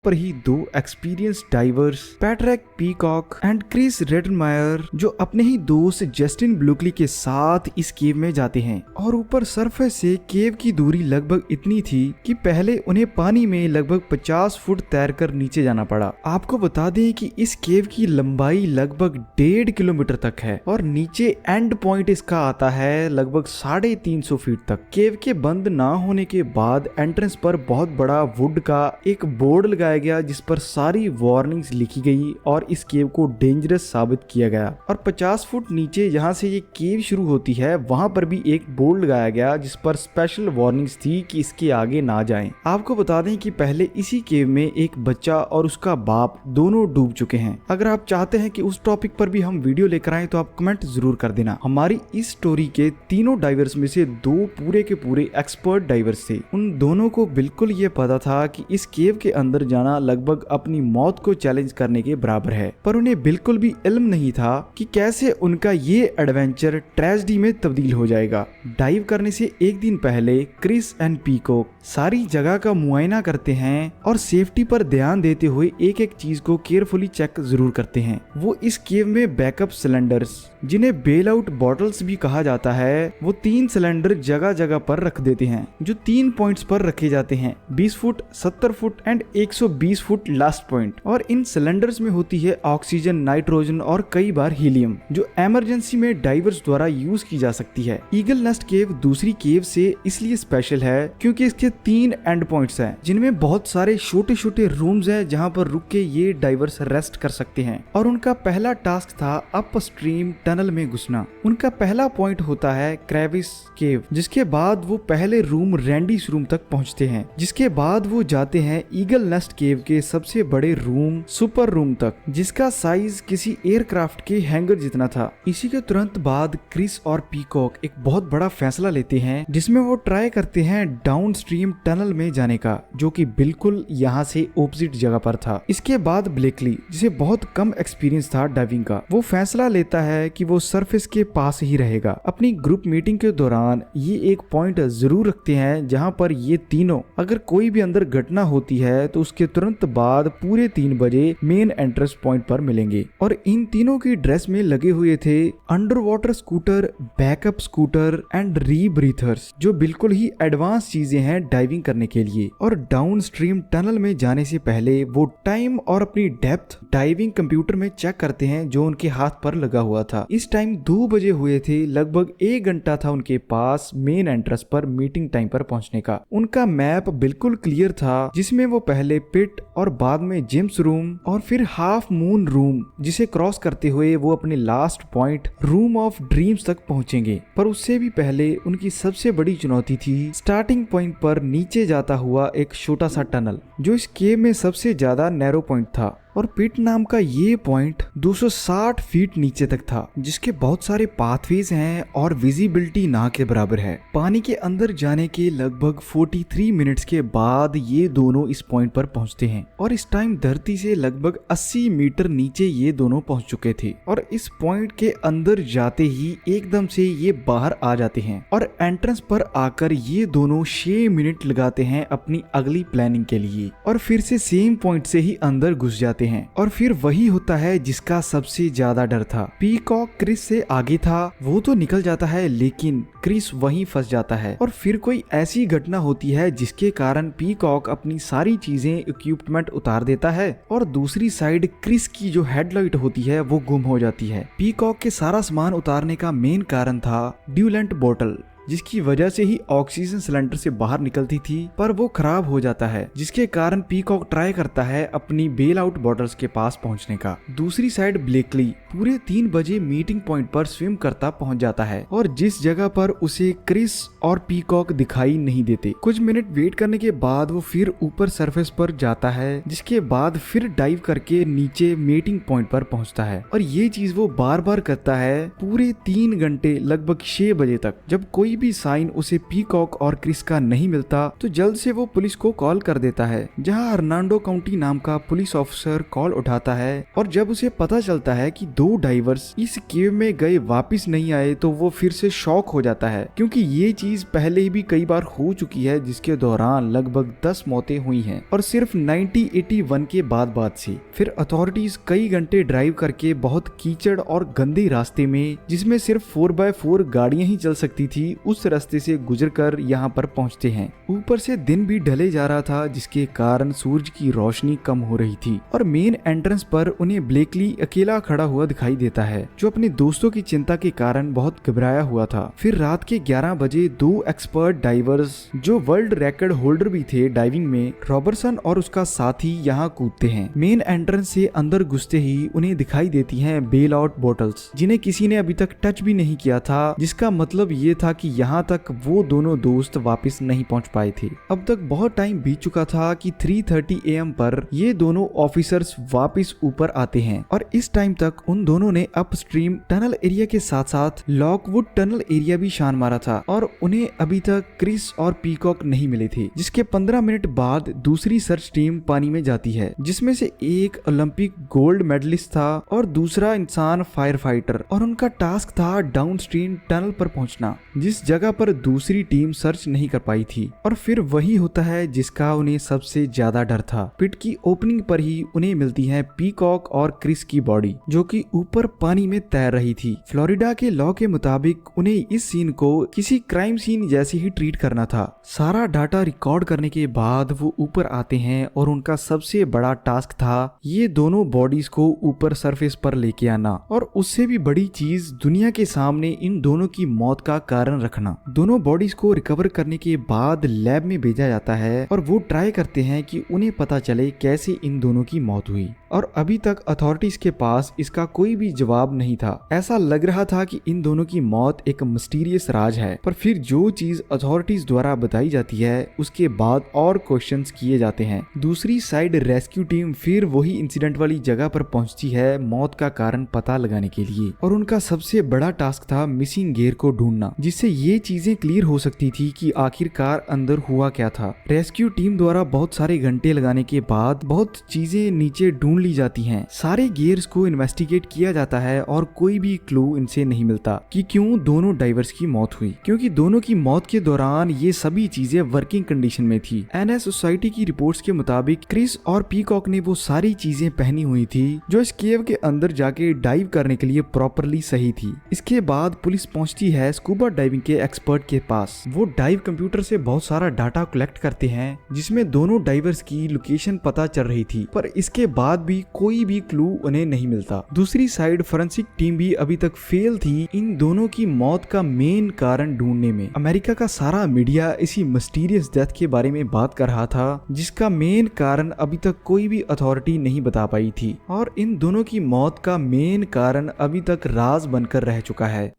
पर ही दो experience divers Patrick Peacock and Chris Rettenmaier जो अपने ही दोस्त जस्टिन ब्लूकली के साथ इस केव में जाते हैं। और ऊपर सरफेस से केव की दूरी लगभग इतनी थी कि पहले उन्हें पानी में लगभग 50 फुट तैरकर नीचे जाना पड़ा। आपको बता दें कि इस केव की लंबाई लगभग 1.5 किलोमीटर तक है और नीचे एंड पॉइंट इसका आता है लगभग 350 फीट तक। केव के बंद ना होने के बाद एंट्रेंस पर बहुत बड़ा वुड का एक बोर्ड लगाया गया जिस पर सारी वार्निंग्स लिखी गई और इस केव को डेंजरस साबित किया गया। और 50 फुट नीचे जहां से ये केव शुरू होती है वहां पर भी एक बोर्ड लगाया गया जिस पर स्पेशल वार्निंग्स थी कि इसके आगे ना जाएं। आपको बता दें कि पहले इसी केव में एक बच्चा और उसका बाप दोनों डूब चुके हैं। अगर आप चाहते हैं कि उस टॉपिक पर भी हम वीडियो लेकर आए तो आप कमेंट जरूर कर देना। हमारी इस स्टोरी के तीनों डाइवर्स में से दो पूरे के पूरे एक्सपर्ट डाइवर्स थे। उन दोनों को बिल्कुल ये पता था कि इस केव के अंदर जाना लगभग अपनी मौत को चैलेंज करने के बराबर है, पर उन्हें बिल्कुल भी इल्म नहीं था कि कैसे उनका ये एडवेंचर ट्रेजेडी में तब्दील हो जाएगा। डाइव करने से एक दिन पहले क्रिस एंड पीकॉक सारी जगह का मुआयना करते हैं और सेफ्टी पर ध्यान देते हुए एक एक चीज को केयरफुली चेक जरूर करते हैं। वो इस केव में बैकअप सिलेंडर्स जिन्हें बेल आउट बॉटल्स भी कहा जाता है, वो 3 सिलेंडर जगह जगह पर रख देते हैं जो 3 पॉइंट्स पर रखे जाते हैं, 20 foot, 70 foot and 120 foot last point. और इन सिलेंडर्स में होती है ऑक्सीजन, नाइट्रोजन और कई बार हीलियम जो इमरजेंसी में डाइवर्स द्वारा यूज की जा सकती है। ईगल नेस्ट केव दूसरी केव से इसलिए स्पेशल है क्योंकि इसके 3 एंड पॉइंट्स हैं जिनमें बहुत सारे छोटे छोटे रूम्स हैं जहां पर रुक के ये डाइवर्स रेस्ट कर सकते हैं। और उनका पहला टास्क था अप स्ट्रीम टनल में घुसना। उनका पहला पॉइंट होता है क्रेविस केव, जिसके बाद वो पहले रूम रैंडीस रूम तक पहुंचते हैं, जिसके बाद वो जाते हैं ईगल नेस्ट केव के सबसे बड़े रूम सुपर रूम तक जिसका साइज किसी एयरक्राफ्ट के हैंगर जितना था। इसी के तुरंत बाद क्रिस और पीकॉक एक बहुत बड़ा फैसला लेते हैं जिसमें वो ट्राई करते हैं डाउन स्ट्रीम टनल में जाने का, जो कि बिल्कुल यहाँ से ऑपोजिट जगह पर था। इसके बाद ब्लेकली, जिसे बहुत कम एक्सपीरियंस था डाइविंग का, वो फैसला लेता है कि वो सरफेस के पास ही रहेगा। अपनी ग्रुप मीटिंग के दौरान ये एक पॉइंट जरूर रखते हैं जहां पर ये तीनों अगर कोई भी अंदर घटना होती है तो उसके तुरंत बाद पूरे 3 बजे मेन एंट्रेंस पॉइंट पर मिलेंगे। और इन तीनों की ड्रेस में लगे हुए थे under water scooter, backup scooter and rebreathers जो बिल्कुल ही एडवांस चीजें हैं डाइविंग करने के लिए। और डाउन स्ट्रीम टनल में जाने से पहले वो टाइम और अपनी डेप्थ डाइविंग कंप्यूटर में चेक करते हैं जो उनके हाथ पर लगा हुआ था। इस टाइम 2 बजे हुए थे, लगभग 1 घंटा था उनके पास मेन एंट्रेंस पर मीटिंग टाइम पर पहुंचने का। उनका मैप बिल्कुल क्लियर था जिसमें वो पहले पिट और बाद में जिम्स रूम और फिर हाफ मून रूम जिसे क्रॉस करते हुए वो अपने last point room of dreams तक पहुंचेंगे। पर उससे भी पहले उनकी सबसे बड़ी चुनौती थी स्टार्टिंग पॉइंट पर नीचे जाता हुआ एक छोटा सा टनल जो इस केव में सबसे ज्यादा नैरो पॉइंट था। और पिट नाम का ये पॉइंट 260 फीट नीचे तक था जिसके बहुत सारे पाथवेज हैं और विजिबिलिटी ना के बराबर है। पानी के अंदर जाने के लगभग 43 मिनट्स के बाद ये दोनों इस पॉइंट पर पहुंचते हैं और इस टाइम धरती से लगभग 80 मीटर नीचे ये दोनों पहुंच चुके थे। और इस पॉइंट के अंदर जाते ही एकदम से ये बाहर आ जाते हैं और एंट्रेंस पर आकर ये दोनों 6 मिनट लगाते हैं अपनी अगली प्लानिंग के लिए और फिर से सेम पॉइंट से ही अंदर घुस जाते हैं। और फिर वही होता है जिसका सबसे ज्यादा डर था। पीकॉक क्रिस से आगे था, वो तो निकल जाता है लेकिन क्रिस वहीं फंस जाता है। और फिर कोई ऐसी घटना होती है जिसके कारण पीकॉक अपनी सारी चीजें इक्विपमेंट उतार देता है और दूसरी साइड क्रिस की जो हेडलाइट होती है वो गुम हो जाती है। पीकॉक के सारा सामान उतारने का मेन कारण था ड्यूलेंट बोतल जिसकी वजह से ही ऑक्सीजन सिलेंडर से बाहर निकलती थी, पर वो खराब हो जाता है जिसके कारण पीकॉक ट्राई करता है अपनी बेल आउट बॉटल्स के पास पहुंचने का। दूसरी साइड ब्लेकली पूरे 3 बजे मीटिंग पॉइंट पर स्विम करता पहुंच जाता है और जिस जगह पर उसे क्रिस और पीकॉक दिखाई नहीं देते। कुछ मिनट वेट करने के बाद वो फिर ऊपर सरफेस पर जाता है जिसके बाद फिर डाइव करके नीचे मीटिंग पॉइंट पर पहुंचता है और ये चीज वो बार बार करता है पूरे 3 घंटे लगभग 6 बजे तक। जब कोई कोई भी साइन उसे पीकॉक और क्रिस का नहीं मिलता तो जल्द से वो पुलिस को कॉल कर देता है, जहां हर्नांडो काउंटी नाम का पुलिस ऑफिसर कॉल उठाता है। और जब उसे पता चलता है कि 2 डाइवर्स इस केव में गए वापस नहीं आए तो वो फिर से शॉक हो जाता है, क्योंकि ये चीज पहले भी कई बार हो चुकी है, जिसके दौरान लगभग 10 मौतें हुई हैं और सिर्फ 1981 के बाद से। फिर अथॉरिटीज कई घंटे ड्राइव करके बहुत कीचड़ और गंदे रास्ते में, जिसमें सिर्फ 4x4 गाड़ियां ही चल सकती थी, उस रास्ते से गुजरकर यहाँ पर पहुँचते हैं। ऊपर से दिन भी ढले जा रहा था, जिसके कारण सूरज की रोशनी कम हो रही थी और मेन एंट्रेंस पर उन्हें ब्लेकली अकेला खड़ा हुआ दिखाई देता है, जो अपने दोस्तों की चिंता के कारण बहुत घबराया हुआ था। फिर रात के 11 बजे 2 एक्सपर्ट डाइवर्स जो वर्ल्ड रिकॉर्ड होल्डर भी थे डाइविंग में, रॉबर्टसन और उसका साथी यहाँ कूदते हैं। मेन एंट्रेंस से अंदर घुसते ही उन्हें दिखाई देती हैं बेल आउट बोटल्स, जिन्हें किसी ने अभी तक टच भी नहीं किया था, जिसका मतलब ये था कि यहाँ तक वो दोनों दोस्त वापस नहीं पहुँच पाए थे। अब तक बहुत टाइम बीत चुका था कि 3:30 AM पर ये दोनों ऑफिसर्स वापस ऊपर आते हैं और इस टाइम तक उन दोनों ने अपस्ट्रीम टनल एरिया के साथ साथ लॉकवुड टनल एरिया भी छान मारा था और उन्हें अभी तक क्रिस और पीकॉक नहीं मिले थे। जिसके 15 मिनट बाद दूसरी सर्च टीम पानी में जाती है, जिसमें से एक ओलंपिक गोल्ड मेडलिस्ट था और दूसरा इंसान फायर फाइटर, और उनका टास्क था डाउनस्ट्रीम टनल पर पहुंचना, जिस जगह पर दूसरी टीम सर्च नहीं कर पाई थी। और फिर वही होता है जिसका उन्हें सबसे ज्यादा डर था। पिट की ओपनिंग पर ही उन्हें मिलती है पीकॉक और क्रिस की बॉडी, जो कि ऊपर पानी में तैर रही थी। फ्लोरिडा के लॉ के मुताबिक उन्हें इस सीन को किसी क्राइम सीन जैसे ही ट्रीट करना था। सारा डाटा रिकॉर्ड करने के बाद वो ऊपर आते हैं और उनका सबसे बड़ा टास्क था ये दोनों बॉडीज को ऊपर सरफेस पर लेके आना, और उससे भी बड़ी चीज दुनिया के सामने इन दोनों की मौत का कारण रखना। दोनों बॉडीज को रिकवर करने के बाद लैब में भेजा जाता है और वो ट्राई करते हैं कि उन्हें पता चले कैसे इन दोनों की मौत हुई, और अभी तक अथॉरिटीज के पास इसका कोई भी जवाब नहीं था। ऐसा लग रहा था कि इन दोनों की मौत एक मिस्टीरियस राज है, पर फिर जो चीज अथॉरिटीज द्वारा बताई जाती है उसके बाद और क्वेश्चंस किए जाते हैं। दूसरी साइड रेस्क्यू टीम फिर वही इंसिडेंट वाली जगह पर पहुंचती है मौत का कारण पता लगाने के लिए, और उनका सबसे बड़ा टास्क था मिसिंग गियर को ढूंढना, जिससे ये चीजें क्लियर हो सकती थी कि आखिरकार अंदर हुआ क्या था। रेस्क्यू टीम द्वारा बहुत सारे घंटे लगाने के बाद बहुत चीजें नीचे ढूंढ ली जाती हैं। सारे गियर्स को इन्वेस्टिगेट किया जाता है और कोई भी क्लू इनसे नहीं मिलता कि क्यों दोनों डाइवर्स की मौत हुई, क्योंकि दोनों की मौत के दौरान ये सभी चीजें वर्किंग कंडीशन में थी। एनएस सोसाइटी की रिपोर्ट्स के मुताबिक क्रिस और पीकॉक ने वो सारी चीजें पहनी हुई थी जो इस केव के अंदर जाके डाइव करने के लिए प्रॉपरली सही थी। इसके बाद पुलिस पहुंचती है स्कूबा डाइविंग के एक्सपर्ट के पास। वो डाइव कंप्यूटर से बहुत सारा डाटा कलेक्ट करते हैं, जिसमें दोनों डाइवर्स की लोकेशन पता चल रही थी, पर इसके बाद भी कोई भी क्लू उन्हें नहीं मिलता। दूसरी साइड फोरेंसिक टीम भी अभी तक फेल थी इन दोनों की मौत का मेन कारण ढूंढने में। अमेरिका का सारा मीडिया इसी मिस्टीरियस डेथ के बारे में बात कर रहा था, जिसका मेन कारण अभी तक कोई भी अथॉरिटी नहीं बता पाई थी, और इन दोनों की मौत का मेन कारण अभी तक राज बनकर रह चुका है।